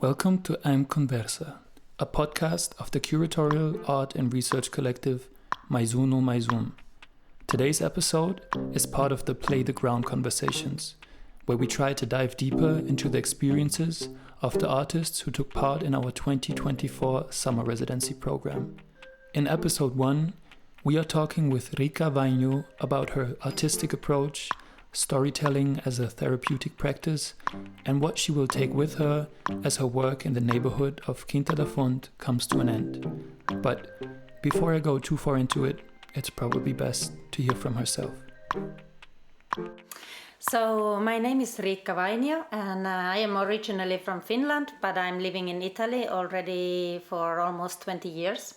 Welcome to EM CONVERSA, a podcast of the curatorial art and research collective Maisuno Maisum. Today's episode is part of the Play the Ground conversations, where we try to dive deeper into the experiences of the artists who took part in our 2024 summer residency program. In episode 1, we are talking with RIIKKA VAINIO about her artistic approach, storytelling as a therapeutic practice, and what she will take with her as her work in the neighborhood of Quinta da Fonte comes to an end. But before I go too far into it, it's probably best to hear from herself. So my name is RIIKKA VAINIO and I am originally from Finland, but I'm living in Italy already for almost 20 years.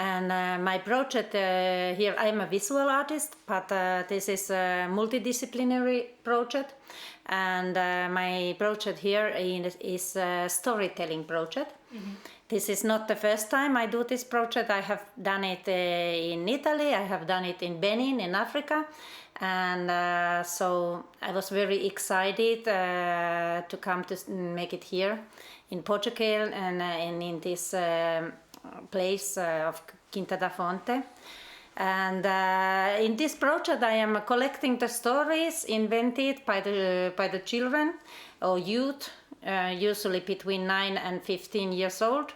And my project here, I'm a visual artist, but this is a multidisciplinary project. And my project here is a storytelling project. Mm-hmm. This is not the first time I do this project. I have done it in Italy, I have done it in Benin, in Africa. And so I was very excited to come to make it here in Portugal and in this place of Quinta da Fonte. And in this project I am collecting the stories invented by the children or youth, usually between 9 and 15 years old.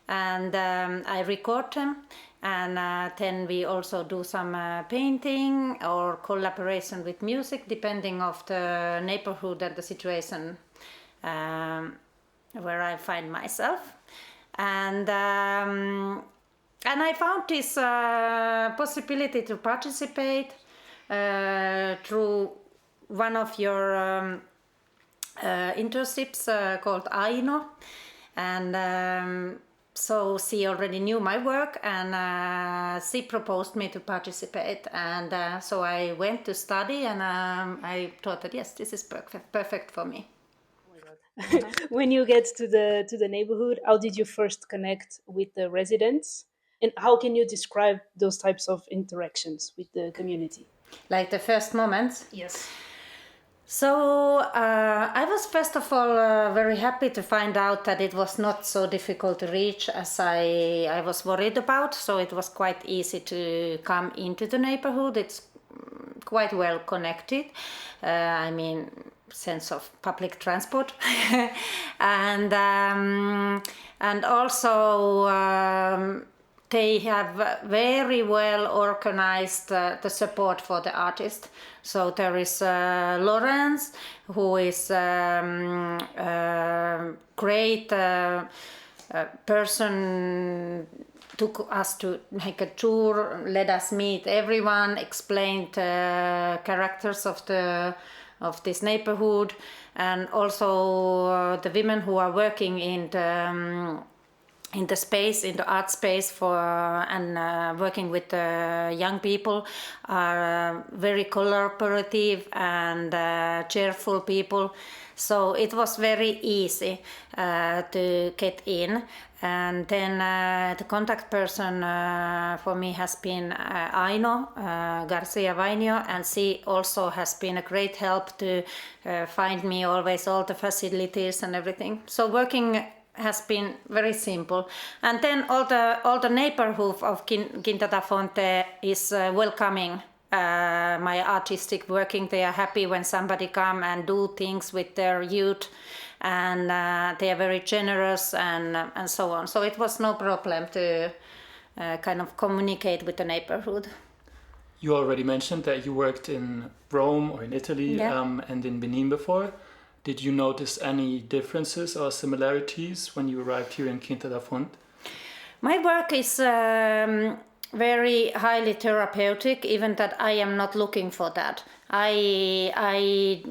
And I record them, and then we also do some painting or collaboration with music, depending of the neighborhood and the situation where I find myself. And I found this possibility to participate through one of your internships called Aino, and so she already knew my work, and she proposed me to participate, and so I went to study, and I thought that yes, this is perfect for me. When you get to the neighborhood, how did you first connect with the residents, and how can you describe those types of interactions with the community? Like the first moments? Yes. So I was first of all very happy to find out that it was not so difficult to reach as I was worried about. So it was quite easy to come into the neighborhood. It's quite well connected. Sense of public transport. and also they have very well organized the support for the artist. So there is Loures, who is great person, took us to make a tour, let us meet everyone, explained the characters of this neighborhood, and also the women who are working in the space, in the art space and working with young people are very collaborative and cheerful people. So it was very easy to get in. And then the contact person for me has been Aino Garcia Vainio, and she also has been a great help to find me always all the facilities and everything. So working has been very simple. And then all the neighborhood of Quinta da Fonte is welcoming my artistic working. They are happy when somebody come and do things with their youth, and they are very generous and so on. So it was no problem to kind of communicate with the neighborhood. You already mentioned that you worked in Rome or in Italy, and in Benin before. Did you notice any differences or similarities when you arrived here in Quinta da Fonte? My work is very highly therapeutic, even that I am not looking for that. I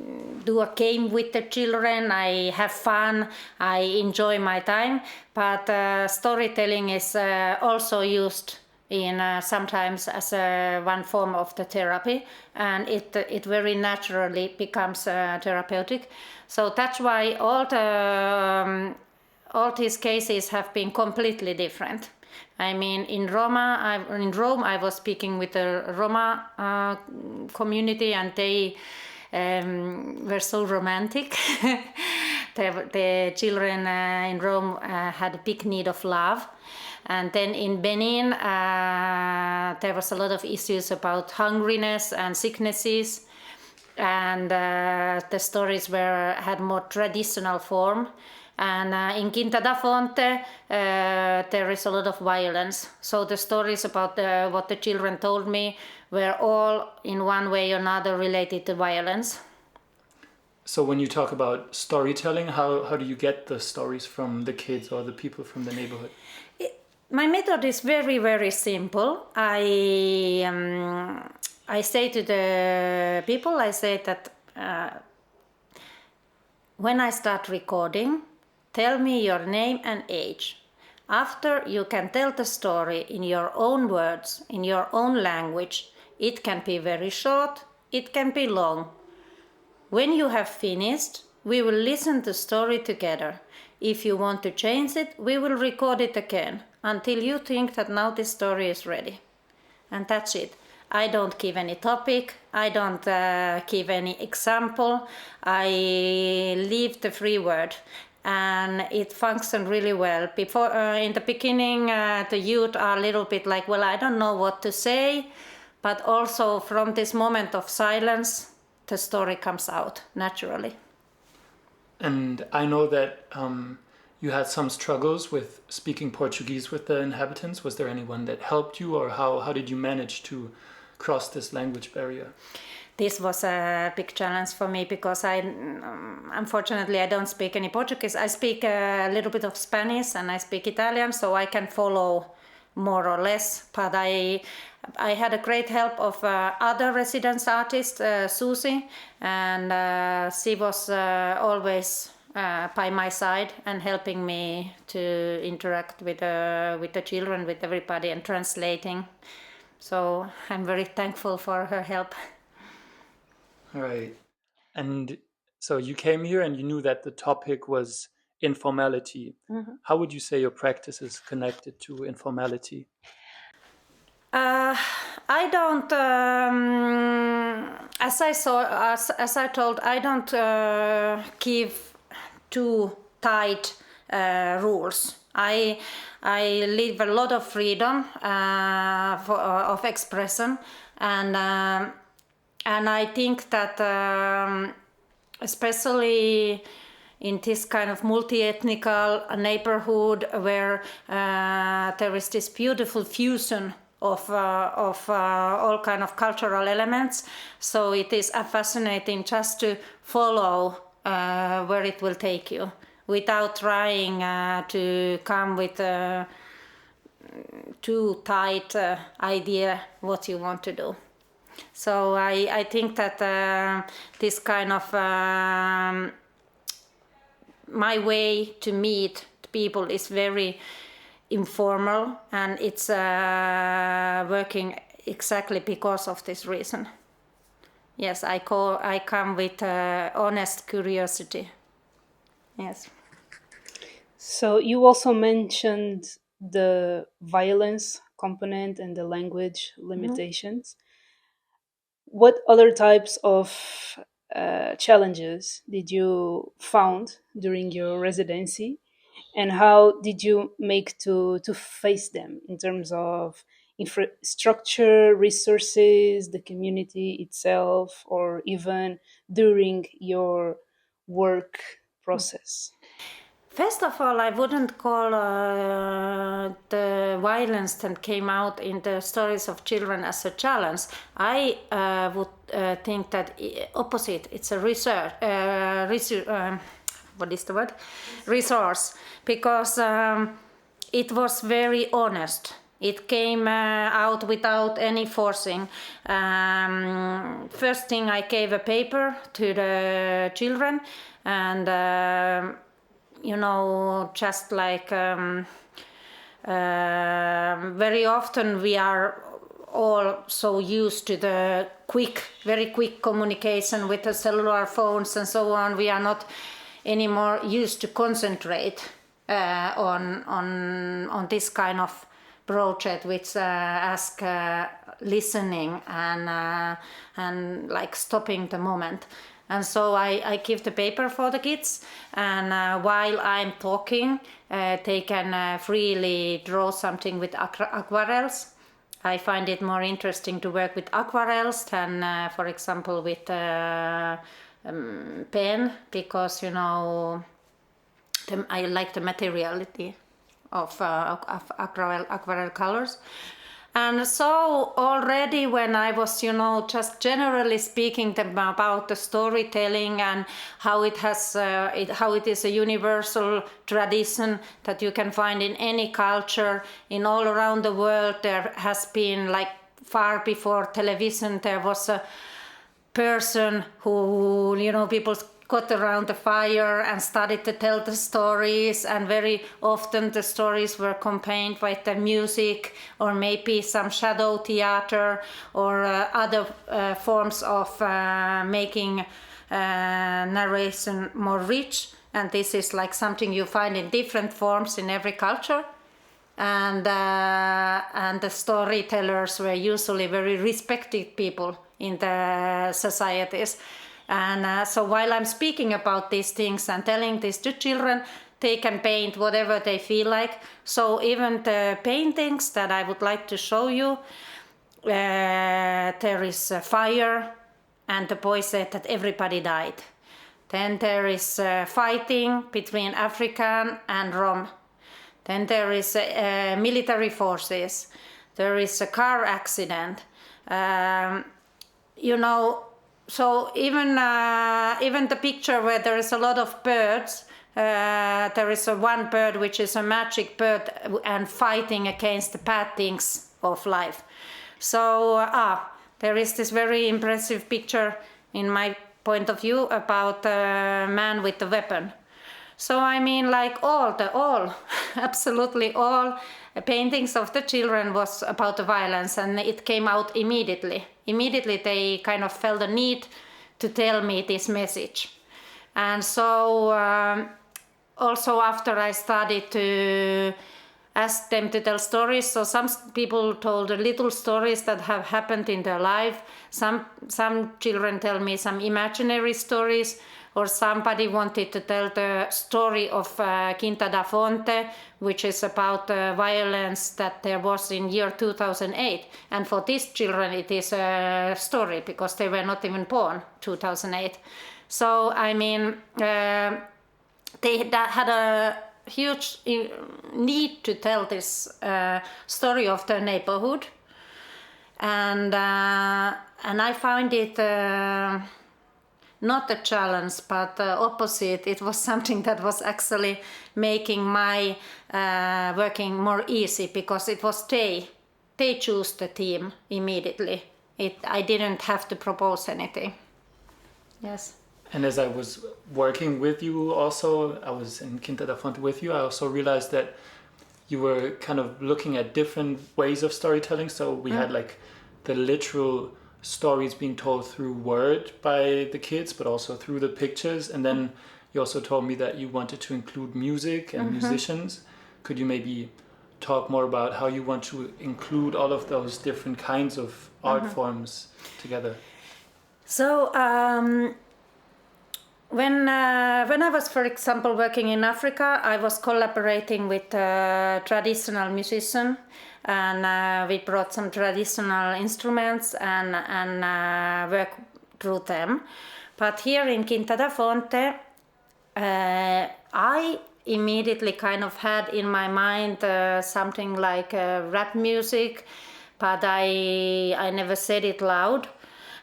do a game with the children, I have fun, I enjoy my time, but storytelling is also used in sometimes as one form of the therapy, and it very naturally becomes therapeutic. So that's why all these cases have been completely different. I mean, in Rome, I was speaking with the Roma community, and they were so romantic. the children in Rome had a big need of love. And then in Benin, there was a lot of issues about hungriness and sicknesses. And the stories had more traditional form. And in Quinta da Fonte, there is a lot of violence. So the stories about what the children told me were all in one way or another related to violence. So when you talk about storytelling, how do you get the stories from the kids or the people from the neighborhood? My method is very, very simple. I say to the people, I say that when I start recording, tell me your name and age. After you can tell the story in your own words, in your own language. It can be very short, it can be long. When you have finished, we will listen to the story together. If you want to change it, we will record it again until you think that now this story is ready. And that's it. I don't give any topic, I don't give any example, I leave the free word. And it functioned really well. Before, in the beginning, the youth are a little bit like, well, I don't know what to say, but also from this moment of silence, the story comes out naturally. And I know that you had some struggles with speaking Portuguese with the inhabitants. Was there anyone that helped you, or how did you manage to cross this language barrier? This was a big challenge for me because unfortunately, I don't speak any Portuguese. I speak a little bit of Spanish and I speak Italian, so I can follow more or less. But I had a great help of other residence artist, Susie, and she was always by my side and helping me to interact with the children, with everybody, and translating. So I'm very thankful for her help. All right. And so you came here and you knew that the topic was informality. Mm-hmm. How would you say your practice is connected to informality? I don't, as I told, I don't give too tight rules. I leave a lot of freedom of expression, and I think that especially in this kind of multi-ethnical neighborhood where there is this beautiful fusion of all kind of cultural elements, so it is fascinating just to follow where it will take you without trying to come with a too tight idea what you want to do. So I think that this kind of my way to meet people is very informal, and it's working exactly because of this reason. Yes, I come with honest curiosity. Yes. So you also mentioned the violence component and the language limitations. Mm-hmm. What other types of challenges did you found during your residency, and how did you make to face them in terms of infrastructure, resources, the community itself, or even during your work process? First of all, I wouldn't call the violence that came out in the stories of children as a challenge. I would think that opposite. It's a resource, because it was very honest. It came out without any forcing. First thing, I gave a paper to the children, and just like very often we are all so used to the very quick communication with the cellular phones and so on. We are not anymore used to concentrate on this kind of project, which ask listening and like stopping the moment. And so I give the paper for the kids, and while I'm talking, they can freely draw something with aquarels. I find it more interesting to work with aquarels than, for example, with pen, because I like the materiality of aquarel colors. And so already when I was, just generally speaking about the storytelling and how it has, how it is a universal tradition that you can find in any culture, in all around the world, there has been, like far before television, there was a person who, people got around the fire and started to tell the stories, and very often the stories were accompanied by the music or maybe some shadow theater or other forms of making narration more rich. And this is like something you find in different forms in every culture. And the storytellers were usually very respected people in the societies. And so while I'm speaking about these things and telling this to children, they can paint whatever they feel like. So even the paintings that I would like to show you, there is a fire, and the boy said that everybody died. Then there is fighting between African and Rom. Then there is military forces. There is a car accident. So even the picture where there is a lot of birds, there is one bird which is a magic bird and fighting against the bad things of life. So there is this very impressive picture, in my point of view, about a man with a weapon. So I mean, like absolutely all paintings of the children was about the violence, and it came out immediately. Immediately they kind of felt the need to tell me this message. And so also after I started to ask them to tell stories, so some people told little stories that have happened in their life. Some children tell me some imaginary stories, or somebody wanted to tell the story of Quinta da Fonte, which is about violence that there was in year 2008. And for these children it is a story, because they were not even born 2008. So I mean, they had a huge need to tell this story of their neighborhood. And I find it not a challenge, but the opposite. It was something that was actually making my working more easy, because it was they chose the theme immediately. I didn't have to propose anything. Yes. And as I was working with you also, I was in Quinta da Fonte with you, I also realized that you were kind of looking at different ways of storytelling. So we had like the literal stories being told through word by the kids, but also through the pictures. And then you also told me that you wanted to include music and musicians. Could you maybe talk more about how you want to include all of those different kinds of art forms together? So when I was, for example, working in Africa, I was collaborating with a traditional musician, and we brought some traditional instruments and work through them. But here in Quinta da Fonte, I immediately kind of had in my mind something like rap music, but I never said it loud.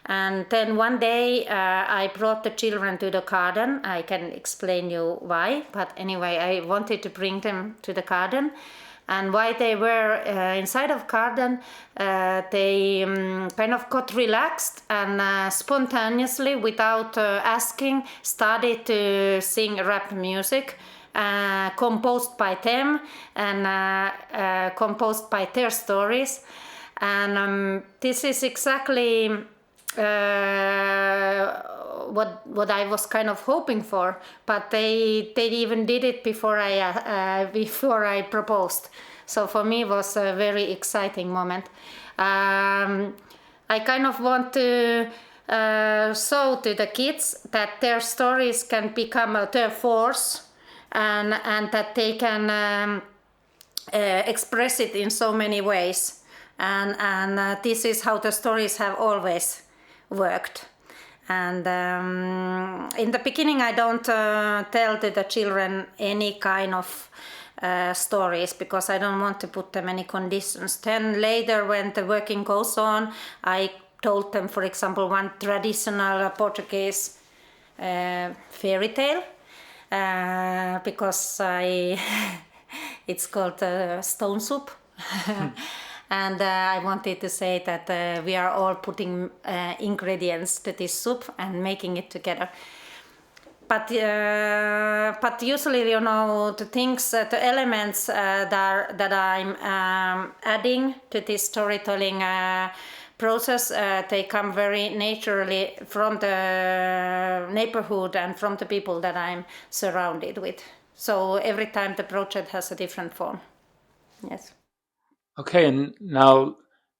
And then one day I brought the children to the garden. I can explain you why, but anyway, I wanted to bring them to the garden. And while they were inside of garden, they kind of got relaxed and spontaneously, without asking, started to sing rap music, composed by them and composed by their stories. And this is exactly what I was kind of hoping for, but they even did it before I proposed. So for me it was a very exciting moment. I kind of want to show to the kids that their stories can become their force, and that they can express it in so many ways. And this is how the stories have always worked. And in the beginning, I don't tell to the children any kind of stories, because I don't want to put them any conditions. Then later, when the working goes on, I told them, for example, one traditional Portuguese fairy tale, because it's called stone soup. And I wanted to say that we are all putting ingredients to this soup and making it together. But usually, you know, the things, the elements that I'm adding to this storytelling process, they come very naturally from the neighborhood and from the people that I'm surrounded with. So every time the project has a different form. Yes. Okay, and now,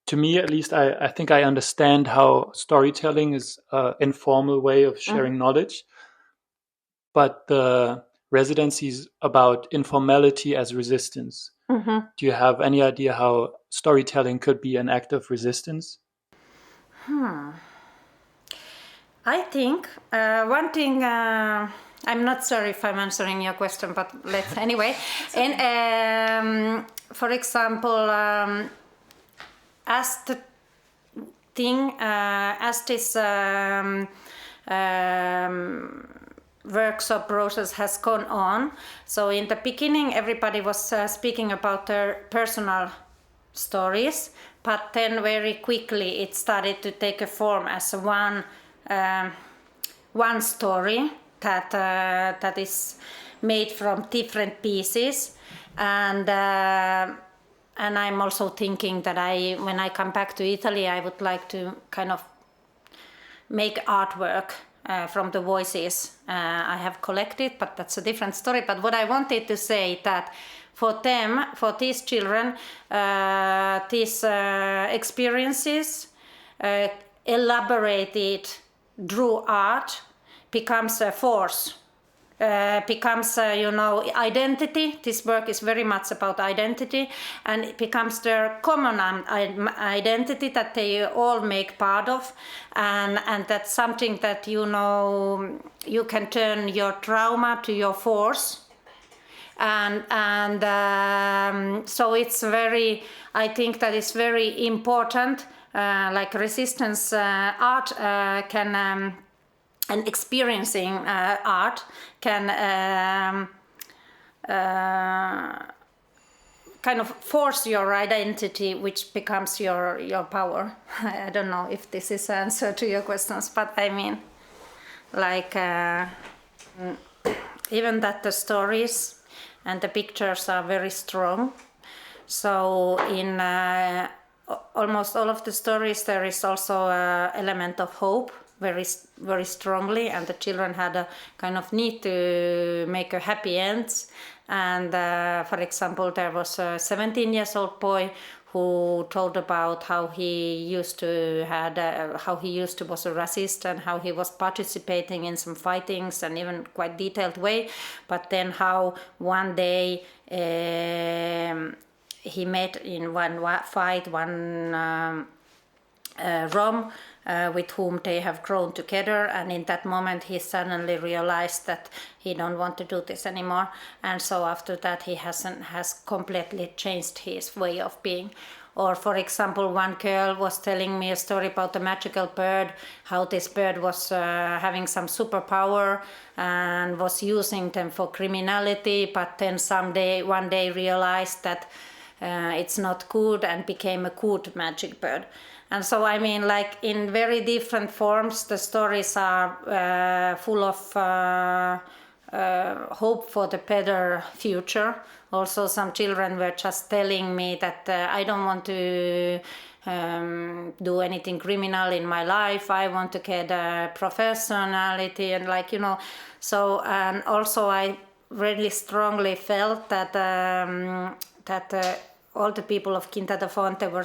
to me at least, I think I understand how storytelling is an informal way of sharing knowledge. But the residency is about informality as resistance. Mm-hmm. Do you have any idea how storytelling could be an act of resistance? I think one thing, I'm not sure if I'm answering your question, but let's anyway. And for example, as the thing, as this workshop process has gone on, so in the beginning everybody was speaking about their personal stories, but then very quickly it started to take a form as one story that is made from different pieces. And I'm also thinking that when I come back to Italy, I would like to kind of make artwork from the voices I have collected, but that's a different story. But what I wanted to say that for them, for these children, these experiences elaborated through art becomes a force, becomes identity. This work is very much about identity, and it becomes their common identity that they all make part of, and that's something that you can turn your trauma to your force. And so it's very, I think that it's very important, like resistance art can and experiencing art can kind of force your identity, which becomes your power. I don't know if this is an answer to your questions, but I mean, like even that the stories and the pictures are very strong. So in almost all of the stories there is also an element of hope, very, very strongly, and the children had a kind of need to make a happy end. And for example, there was a 17-year-old boy who told about how he used to was a racist, and how he was participating in some fightings and even quite detailed way, but then how one day he met in one fight one Rom with whom they have grown together, and in that moment he suddenly realized that he don't want to do this anymore, and so after that he has completely changed his way of being. Or for example, one girl was telling me a story about a magical bird, how this bird was having some superpower and was using them for criminality, but then one day realized that it's not good and became a good magic bird. And so, I mean, like in very different forms, the stories are full of hope for the better future. Also, some children were just telling me that I don't want to do anything criminal in my life. I want to get a professionality and so, and also I really strongly felt that all the people of Quinta da Fonte were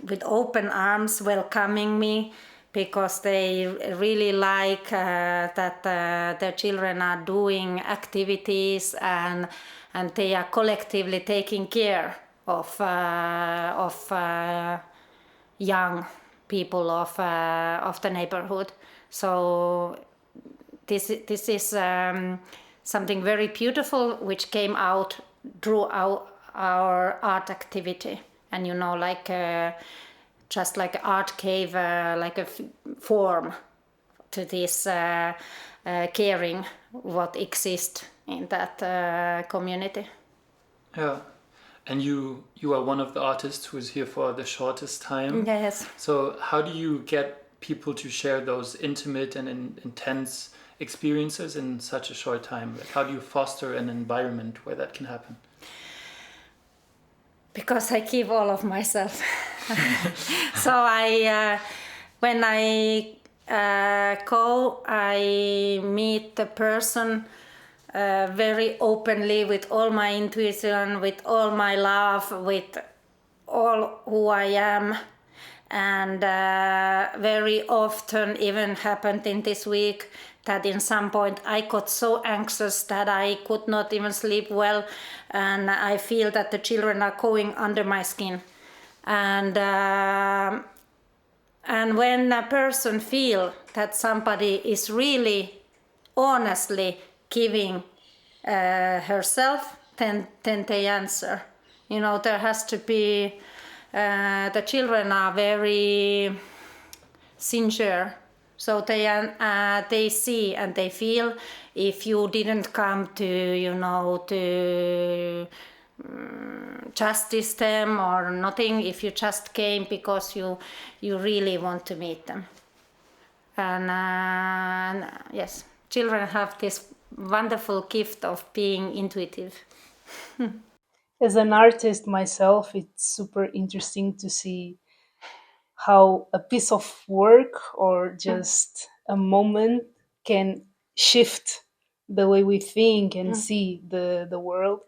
with open arms welcoming me, because they really like that their children are doing activities and they are collectively taking care of young people of the neighborhood. So this is something very beautiful which came out through our art activity, and like just like art gave like a form to this caring what exists in that community. Yeah. And you are one of the artists who is here for the shortest time. Yes. So how do you get people to share those intimate and intense experiences in such a short time? Like, how do you foster an environment where that can happen? Because I give all of myself. So when I go, I meet the person very openly, with all my intuition, with all my love, with all who I am. And very often, even happened in this week, that in some point I got so anxious that I could not even sleep well, and I feel that the children are going under my skin. And when a person feel that somebody is really honestly giving herself, then they answer. There has to be the children are very sincere, so they see and they feel. If you didn't come to justice them or nothing, if you just came because you really want to meet them. And yes, children have this wonderful gift of being intuitive. As an artist myself, it's super interesting to see how a piece of work or just a moment can shift the way we think and see the world.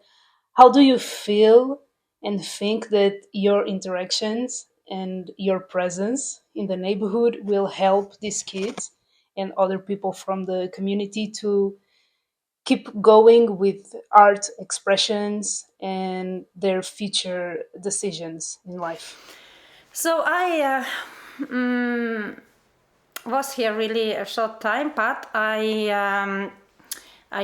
How do you feel and think that your interactions and your presence in the neighborhood will help these kids and other people from the community to keep going with art expressions and their future decisions in life? So I was here really a short time, but I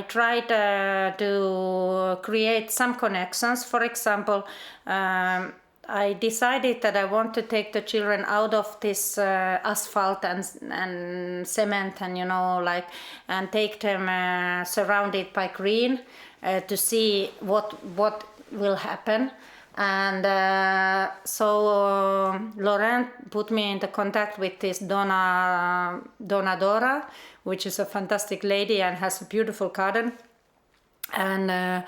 tried to create some connections. For example, I decided that I want to take the children out of this asphalt and cement and and take them surrounded by green to see what will happen. And so Laurent put me into contact with this Donadora, which is a fantastic lady and has a beautiful garden. And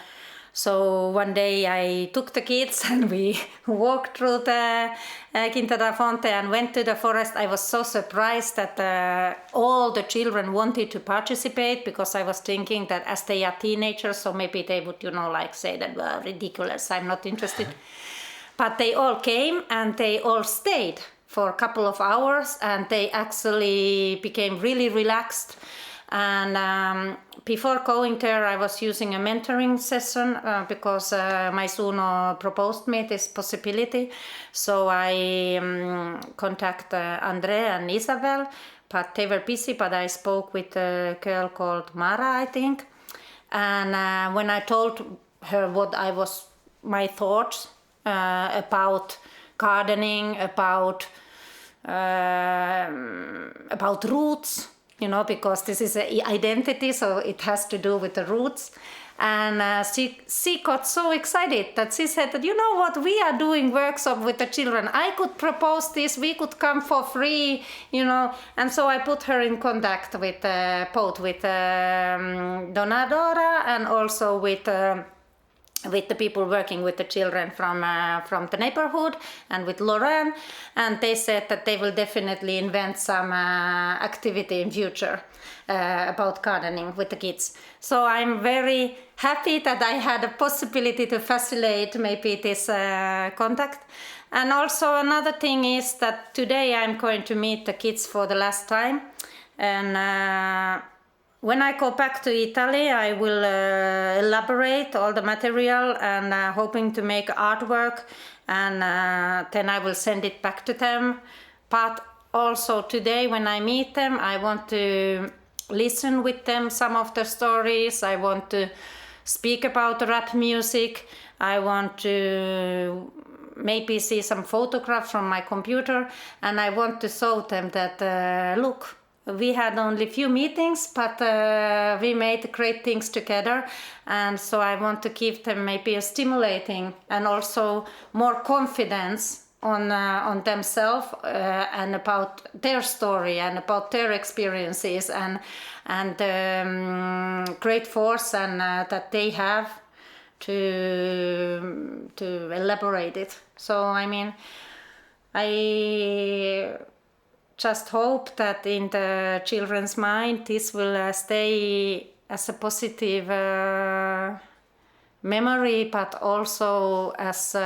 so one day I took the kids and we walked through the Quinta da Fonte and went to the forest. I was so surprised that all the children wanted to participate, because I was thinking that as they are teenagers, so maybe they would, say that, well, ridiculous, I'm not interested. But they all came and they all stayed for a couple of hours, and they actually became really relaxed. And before going there, I was using a mentoring session because Maisuno proposed me this possibility. So I contacted Andre and Isabel, but they were busy. But I spoke with a girl called Mara, I think. And when I told her what my thoughts about gardening, about roots, because this is an identity, so it has to do with the roots. And she got so excited that she said that, what, we are doing workshop with the children. I could propose this, we could come for free, And so I put her in contact with both with Donadora and also with with the people working with the children from the neighborhood and with Lauren, and they said that they will definitely invent some activity in future about gardening with the kids. So I'm very happy that I had a possibility to facilitate maybe this contact. And also another thing is that today I'm going to meet the kids for the last time, and when I go back to Italy, I will elaborate all the material and hoping to make artwork, and then I will send it back to them. But also today when I meet them, I want to listen with them some of the stories. I want to speak about rap music. I want to maybe see some photographs from my computer, and I want to show them that, look, we had only few meetings, but we made great things together. And so I want to give them maybe a stimulating and also more confidence on themselves and about their story and about their experiences and great force and that they have to elaborate it. So I mean, I just hope that in the children's mind this will stay as a positive memory, but also as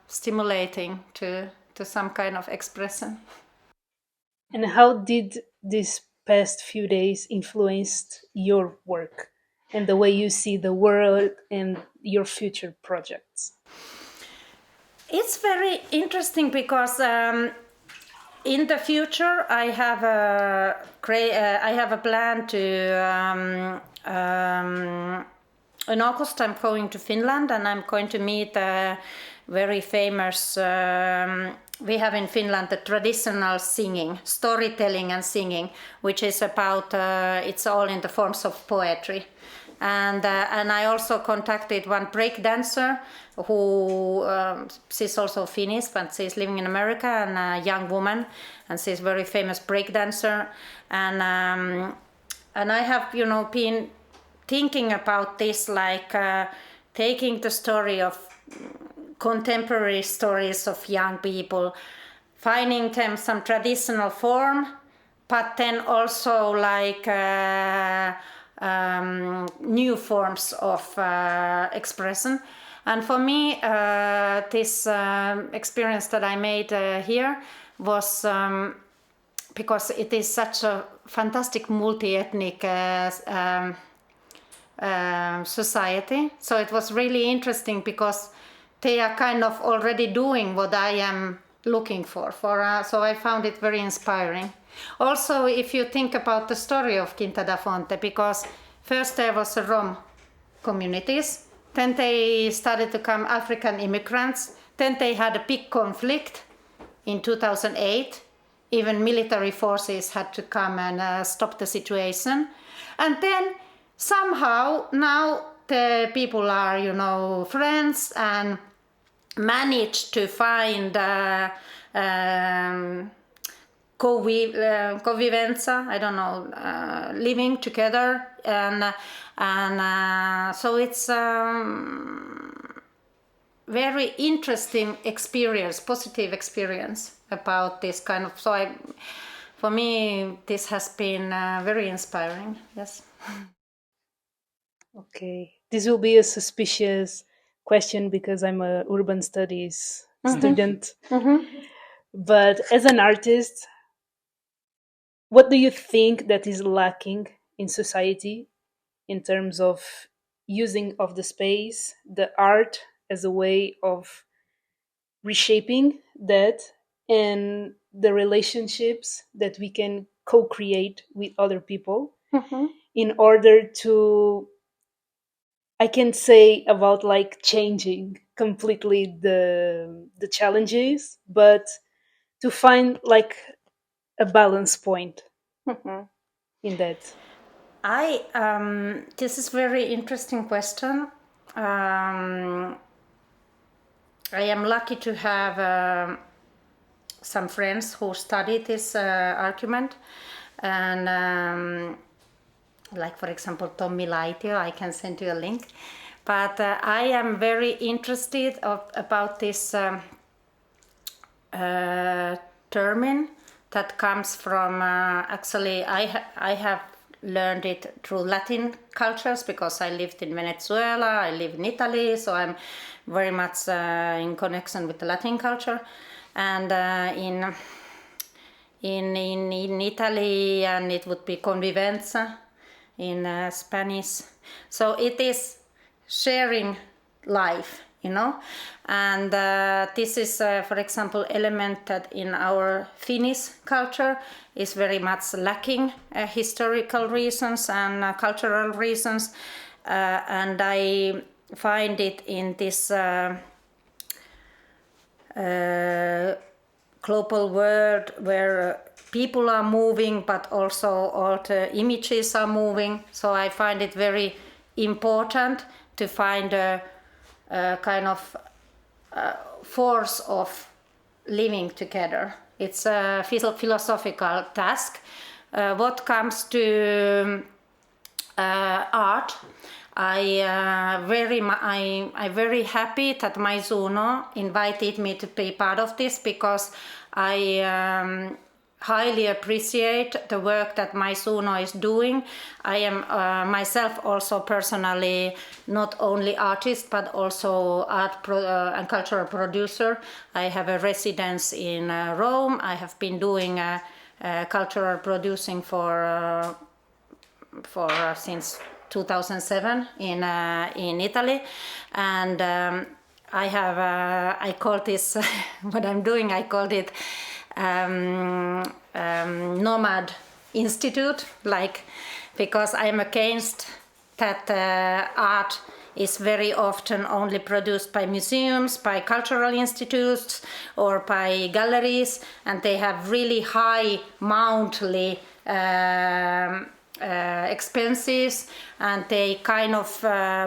stimulating to some kind of expression. And how did these past few days influenced your work and the way you see the world and your future projects? It's very interesting because in the future, I have a plan to in August. I'm going to Finland and I'm going to meet a very famous. We have in Finland the traditional singing, storytelling and singing, which is about. It's all in the forms of poetry. And I also contacted one break dancer who she's also Finnish, but she's living in America, and a young woman, and she's a very famous break dancer. And I have been thinking about this, like taking the story of contemporary stories of young people, finding them some traditional form, but then also like new forms of expression. And for me, this experience that I made here was because it is such a fantastic multi-ethnic society. So it was really interesting because they are kind of already doing what I am looking for. So I found it very inspiring. Also, if you think about the story of Quinta da Fonte, because first there was the Rom communities, then they started to come African immigrants, then they had a big conflict in 2008. Even military forces had to come and stop the situation. And then somehow now the people are, friends and managed to find convivenza, I don't know, living together, and so it's very interesting experience, positive experience about this kind of. So for me, this has been very inspiring. Yes. Okay, this will be a suspicious question because I'm a urban studies student. But as an artist, what do you think that is lacking in society in terms of using of the space, the art as a way of reshaping that, and the relationships that we can co-create with other people in order to, I can say, about like changing completely the challenges, but to find like a balance point in that. This is very interesting question. I am lucky to have some friends who study this argument, and like for example Tommi Laitio, I can send you a link. But I am very interested about this term that comes from, actually I have learned it through Latin cultures because I lived in Venezuela, I live in Italy, so I'm very much in connection with the Latin culture. And in Italy, and it would be convivenza in Spanish. So it is sharing life, and this is, for example, element that in our Finnish culture is very much lacking, historical reasons and cultural reasons, and I find it in this global world where people are moving, but also all the images are moving. So I find it very important to find a kind of force of living together. It's a philosophical task. What comes to art, I'm very happy that Maisuno invited me to be part of this, because I highly appreciate the work that Maisuno is doing. I am myself also personally not only artist but also art and cultural producer. I have a residence in Rome. I have been doing cultural producing for since 2007 in Italy, and I call this what I'm doing. I called it Nomad Institute, because I'm against that art is very often only produced by museums, by cultural institutes, or by galleries, and they have really high monthly expenses, and they kind of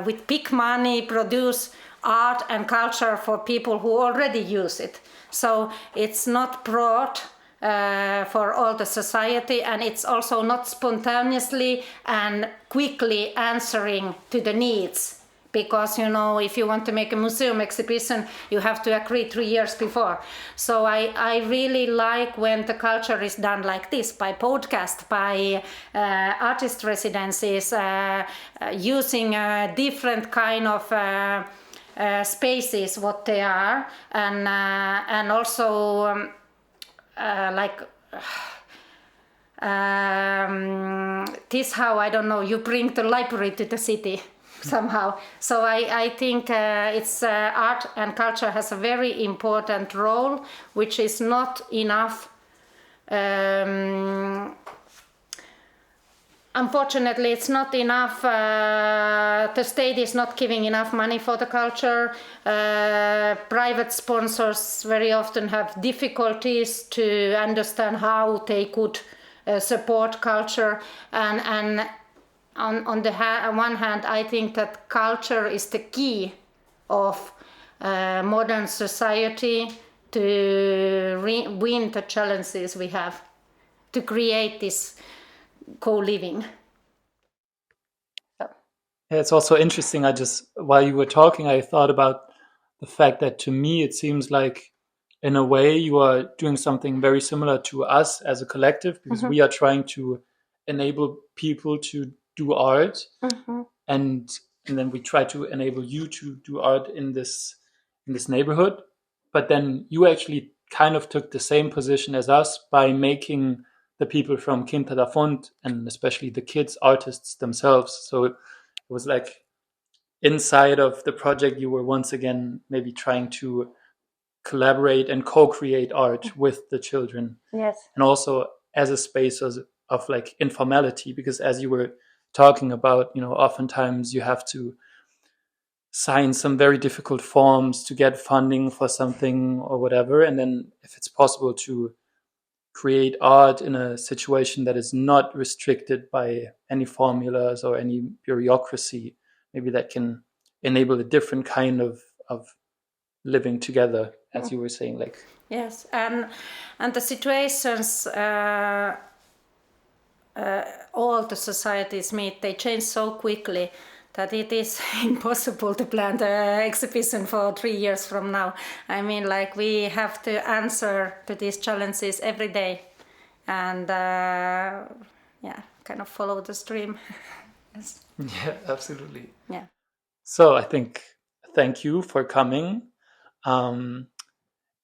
with big money produce art and culture for people who already use it. So it's not brought for all the society, and it's also not spontaneously and quickly answering to the needs. Because, if you want to make a museum exhibition, you have to agree 3 years before. So I really like when the culture is done like this, by podcast, by artist residencies, using different kind of spaces, what they are, and also this how, I don't know, you bring the library to the city somehow. So I think it's art and culture has a very important role, which is not enough. Unfortunately, it's not enough. The state is not giving enough money for the culture. Private sponsors very often have difficulties to understand how they could support culture, and on the one hand, I think that culture is the key of modern society to win the challenges we have, to create this co-living. Yeah, it's also interesting. While you were talking, I thought about the fact that to me it seems like, in a way, you are doing something very similar to us as a collective, because we are trying to enable people to do art, and then we try to enable you to do art in this neighborhood. But then you actually kind of took the same position as us by making the people from Quinta da Fonte, and especially the kids, artists themselves. So it was like, inside of the project, you were once again maybe trying to collaborate and co-create art with the children. Yes. And also as a space of like informality, because as you were talking about, oftentimes you have to sign some very difficult forms to get funding for something or whatever. And then if it's possible to create art in a situation that is not restricted by any formulas or any bureaucracy, maybe that can enable a different kind of living together, as you were saying. Yes, and the situations all the societies meet, they change so quickly that it is impossible to plan the exhibition for 3 years from now. I mean, like, we have to answer to these challenges every day and kind of follow the stream. Yes. Yeah, absolutely. Yeah. So I think thank you for coming.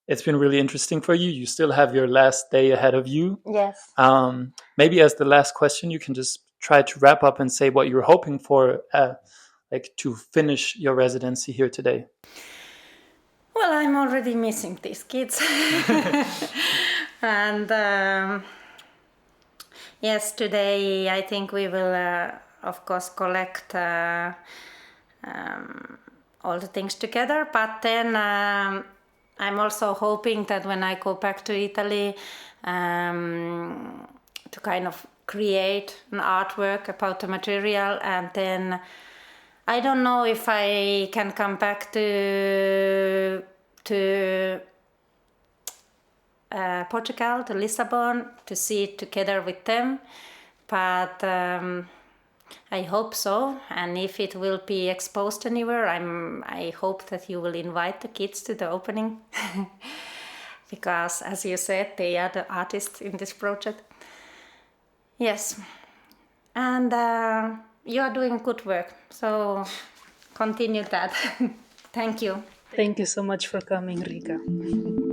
It's been really interesting for you. You still have your last day ahead of you. Yes. Maybe as the last question, you can just try to wrap up and say what you're hoping for, like to finish your residency here today. Well, I'm already missing these kids. And yes, today I think we will, of course, collect all the things together. But then I'm also hoping that when I go back to Italy, to kind of create an artwork about the material, and then I don't know if I can come back to Portugal, to Lisbon, to see it together with them, but I hope so. And if it will be exposed anywhere, I hope that you will invite the kids to the opening, because, as you said, they are the artists in this project. Yes, and you are doing good work, so continue that. Thank you. Thank you so much for coming, Riikka.